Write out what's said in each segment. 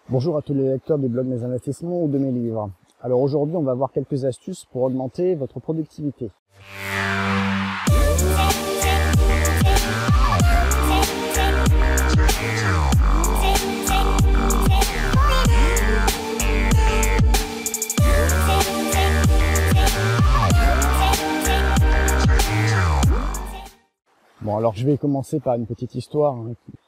Bonjour à tous les lecteurs du blog Mes Investissements ou de mes livres. Alors aujourd'hui, on va voir quelques astuces pour augmenter votre productivité. Bon, alors je vais commencer par une petite histoire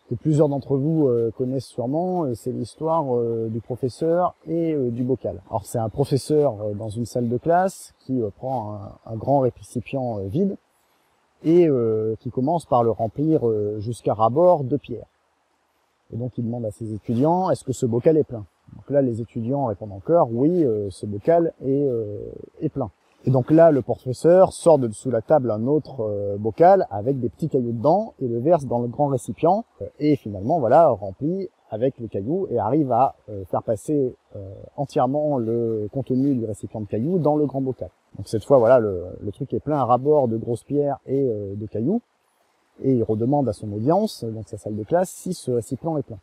que plusieurs d'entre vous connaissent sûrement. C'est l'histoire du professeur et du bocal. Alors c'est un professeur dans une salle de classe qui prend un grand récipient vide et qui commence par le remplir jusqu'à ras-bord de pierre. Et donc il demande à ses étudiants, est-ce que ce bocal est plein? Donc là les étudiants répondent en chœur, oui, ce bocal est plein. Et donc là, le professeur sort de dessous la table un autre bocal avec des petits cailloux dedans et le verse dans le grand récipient et finalement, voilà, rempli avec les cailloux et arrive à faire passer entièrement le contenu du récipient de cailloux dans le grand bocal. Donc cette fois, voilà, le truc est plein à ras-bord de grosses pierres et de cailloux et il redemande à son audience, donc sa salle de classe, si ce récipient est plein.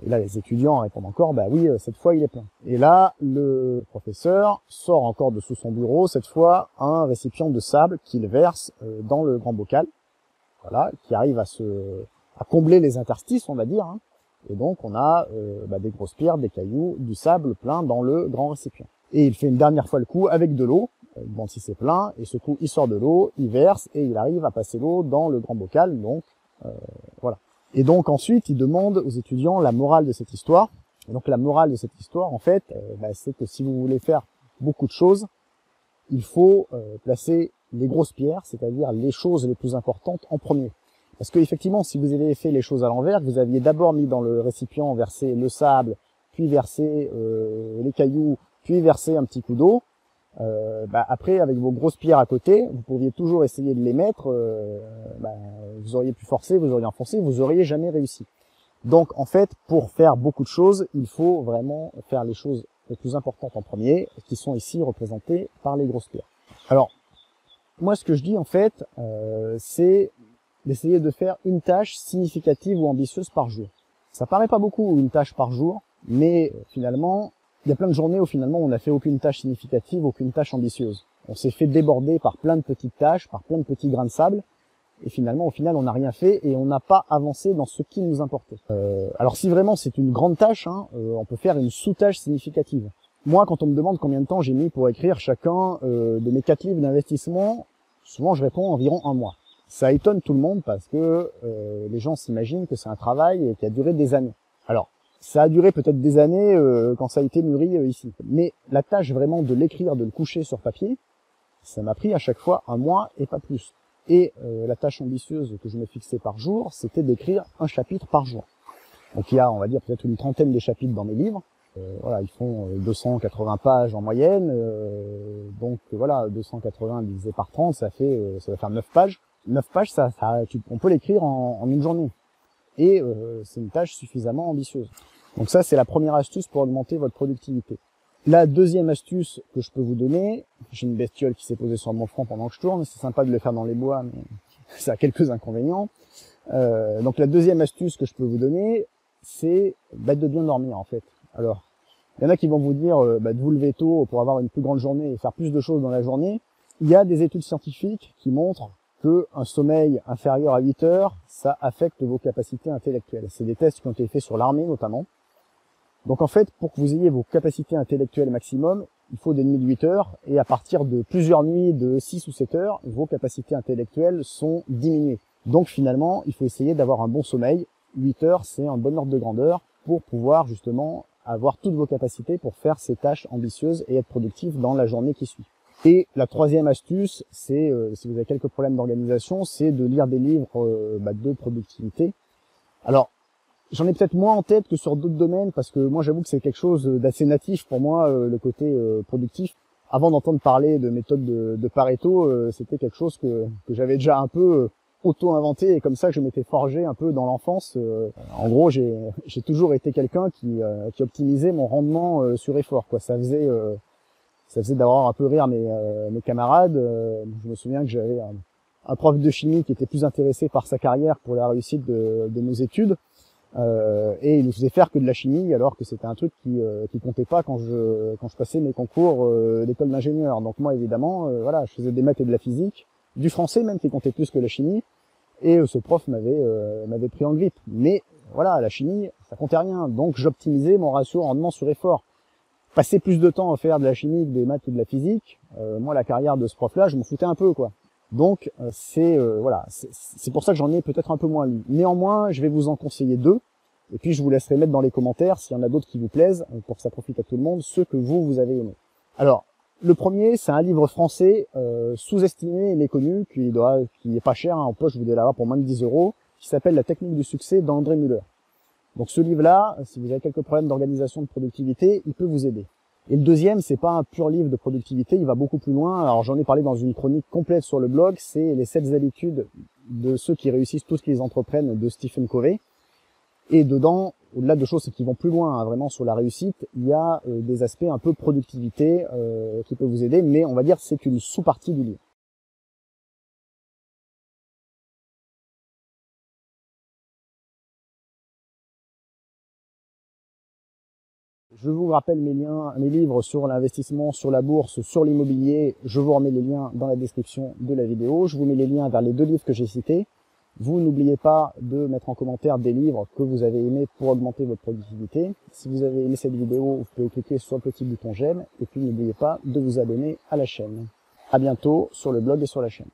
Et là, les étudiants répondent encore, bah oui, cette fois, il est plein. Et là, le professeur sort encore de sous son bureau, cette fois, un récipient de sable qu'il verse dans le grand bocal. Voilà, qui arrive à combler les interstices, on va dire. Hein. Et donc, on a des grosses pierres, des cailloux, du sable plein dans le grand récipient. Et il fait une dernière fois le coup avec de l'eau. Bon, si c'est plein, et ce coup, il sort de l'eau, il verse, et il arrive à passer l'eau dans le grand bocal. Donc, voilà. Et donc ensuite, il demande aux étudiants la morale de cette histoire. Et donc la morale de cette histoire, en fait, c'est que si vous voulez faire beaucoup de choses, il faut placer les grosses pierres, c'est-à-dire les choses les plus importantes en premier. Parce que effectivement, si vous avez fait les choses à l'envers, vous aviez d'abord mis dans le récipient, versé le sable, puis versé les cailloux, puis versé un petit coup d'eau, après, avec vos grosses pierres à côté, vous pourriez toujours essayer de les mettre, vous auriez pu forcer, vous auriez enfoncé, vous auriez jamais réussi. Donc, en fait, pour faire beaucoup de choses, il faut vraiment faire les choses les plus importantes en premier, qui sont ici représentées par les grosses pierres. Alors, moi, ce que je dis, en fait, c'est d'essayer de faire une tâche significative ou ambitieuse par jour. Ça paraît pas beaucoup, une tâche par jour, mais finalement, il y a plein de journées où finalement on n'a fait aucune tâche significative, aucune tâche ambitieuse. On s'est fait déborder par plein de petites tâches, par plein de petits grains de sable, et finalement au final on n'a rien fait et on n'a pas avancé dans ce qui nous importait. Alors si vraiment c'est une grande tâche, on peut faire une sous-tâche significative. Moi, quand on me demande combien de temps j'ai mis pour écrire chacun de mes 4 livres d'investissement, souvent je réponds environ 1 mois. Ça étonne tout le monde parce que les gens s'imaginent que c'est un travail qui a duré des années. Alors, ça a duré peut-être des années quand ça a été mûri ici. Mais la tâche vraiment de l'écrire, de le coucher sur papier, ça m'a pris à chaque fois 1 mois et pas plus. Et la tâche ambitieuse que je me fixais par jour, c'était d'écrire un chapitre par jour. Donc il y a, on va dire, peut-être une trentaine de chapitres dans mes livres. Voilà, ils font 280 pages en moyenne. Donc voilà, 280 divisé par 30, ça va faire 9 pages. 9 pages, on peut l'écrire en une journée. Et c'est une tâche suffisamment ambitieuse. Donc ça, c'est la première astuce pour augmenter votre productivité. La deuxième astuce que je peux vous donner, j'ai une bestiole qui s'est posée sur mon front pendant que je tourne, c'est sympa de le faire dans les bois, mais ça a quelques inconvénients. Donc la deuxième astuce que je peux vous donner, c'est de bien dormir en fait. Alors, il y en a qui vont vous dire de vous lever tôt pour avoir une plus grande journée et faire plus de choses dans la journée. Il y a des études scientifiques qui montrent que un sommeil inférieur à 8 heures, ça affecte vos capacités intellectuelles. C'est des tests qui ont été faits sur l'armée notamment. Donc en fait, pour que vous ayez vos capacités intellectuelles maximum, il faut des nuits de 8 heures, et à partir de plusieurs nuits de 6 ou 7 heures, vos capacités intellectuelles sont diminuées. Donc finalement, il faut essayer d'avoir un bon sommeil. 8 heures, c'est un bon ordre de grandeur pour pouvoir justement avoir toutes vos capacités pour faire ces tâches ambitieuses et être productif dans la journée qui suit. Et la troisième astuce, c'est, si vous avez quelques problèmes d'organisation, c'est de lire des livres de productivité. Alors, j'en ai peut-être moins en tête que sur d'autres domaines, parce que moi j'avoue que c'est quelque chose d'assez natif pour moi, le côté productif. Avant d'entendre parler de méthode de Pareto, c'était quelque chose que j'avais déjà un peu auto-inventé, et comme ça que je m'étais forgé un peu dans l'enfance. En gros, j'ai toujours été quelqu'un qui optimisait mon rendement sur effort, quoi. Ça faisait d'avoir un peu rire mes camarades. Je me souviens que j'avais un prof de chimie qui était plus intéressé par sa carrière pour la réussite de nos études. et il nous faisait faire que de la chimie, alors que c'était un truc qui comptait pas quand je passais mes concours d'école d'ingénieur. Donc moi, évidemment, voilà, je faisais des maths et de la physique, du français même qui comptait plus que la chimie, et ce prof m'avait pris en grippe. Mais voilà, la chimie, ça comptait rien, donc j'optimisais mon ratio rendement sur effort. Passer plus de temps à faire de la chimie que des maths ou de la physique, moi la carrière de ce prof-là, je m'en foutais un peu, quoi. Donc voilà, c'est pour ça que j'en ai peut-être un peu moins lu. Néanmoins, je vais vous en conseiller deux, et puis je vous laisserai mettre dans les commentaires s'il y en a d'autres qui vous plaisent, pour que ça profite à tout le monde, ceux que vous avez aimés. Alors, le premier, c'est un livre français sous-estimé et méconnu, qui est pas cher, hein, en poche vous devez l'avoir pour moins de 10 €, qui s'appelle La technique du succès d'André Muller. Donc ce livre-là, si vous avez quelques problèmes d'organisation de productivité, il peut vous aider. Et le deuxième, c'est pas un pur livre de productivité, il va beaucoup plus loin. Alors j'en ai parlé dans une chronique complète sur le blog, c'est les 7 habitudes de ceux qui réussissent tout ce qu'ils entreprennent de Stephen Covey. Et dedans, au-delà de choses qui vont plus loin, hein, vraiment sur la réussite, il y a des aspects un peu productivité qui peuvent vous aider, mais on va dire c'est une sous-partie du livre. Je vous rappelle mes livres sur l'investissement, sur la bourse, sur l'immobilier. Je vous remets les liens dans la description de la vidéo. Je vous mets les liens vers les 2 livres que j'ai cités. Vous n'oubliez pas de mettre en commentaire des livres que vous avez aimés pour augmenter votre productivité. Si vous avez aimé cette vidéo, vous pouvez cliquer sur le petit bouton j'aime. Et puis n'oubliez pas de vous abonner à la chaîne. À bientôt sur le blog et sur la chaîne.